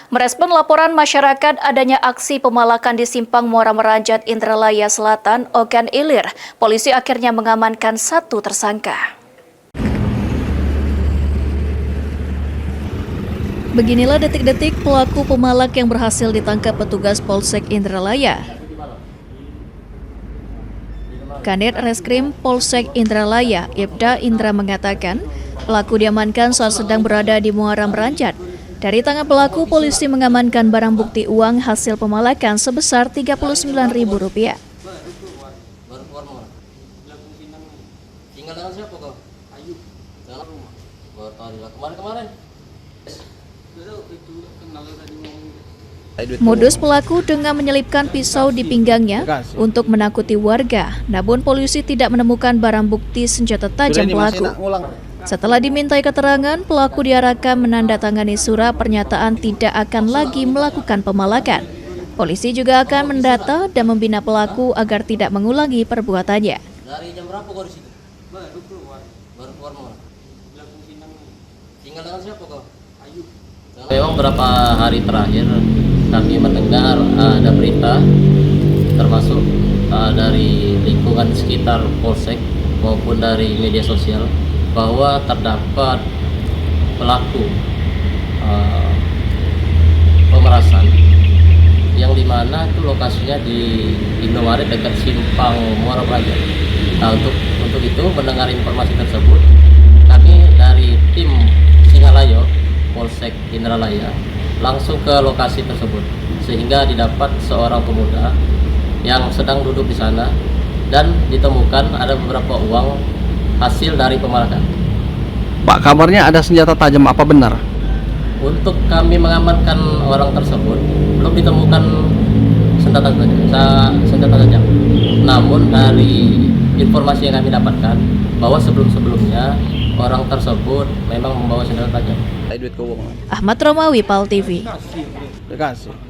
Merespon laporan masyarakat adanya aksi pemalakan di Simpang Muara Meranjat Indralaya Selatan, Ogan Ilir, polisi akhirnya mengamankan satu tersangka. Beginilah detik-detik pelaku pemalak yang berhasil ditangkap petugas Polsek Indralaya. Kanit Reskrim Polsek Indralaya, Ibda Indra mengatakan, pelaku diamankan saat sedang berada di Muara Meranjat. Dari tangan pelaku, polisi mengamankan barang bukti uang hasil pemalakan sebesar Rp39.000. Modus pelaku dengan menyelipkan pisau di pinggangnya untuk menakuti warga, namun polisi tidak menemukan barang bukti senjata tajam pelaku. Setelah dimintai keterangan, pelaku diarahkan menandatangani surat pernyataan tidak akan lagi melakukan pemalakan. Polisi juga akan mendata dan membina pelaku agar tidak mengulangi perbuatannya. Dari jam berapa kau di situ? Baru keluar. Baru keluar mana? Tinggal dengan siapa kau? Ayu. Memang beberapa hari terakhir kami mendengar ada berita termasuk dari lingkungan sekitar Polsek maupun dari media sosial bahwa terdapat pelaku pemerasan yang dimana itu lokasinya di Indomaret dekat Simpang Muara Meranjat. Nah, untuk itu mendengar informasi tersebut, kami dari tim Singalayo Polsek Indralaya langsung ke lokasi tersebut sehingga didapat seorang pemuda yang sedang duduk di sana dan ditemukan ada beberapa uang hasil dari pemalakan. Pak, kabarnya ada senjata tajam, apa benar? Untuk kami mengamankan orang tersebut belum ditemukan senjata tajam. Namun dari informasi yang kami dapatkan bahwa sebelum-sebelumnya orang tersebut memang membawa senjata tajam. Ahmad Romawi, PAL TV. Terima kasih.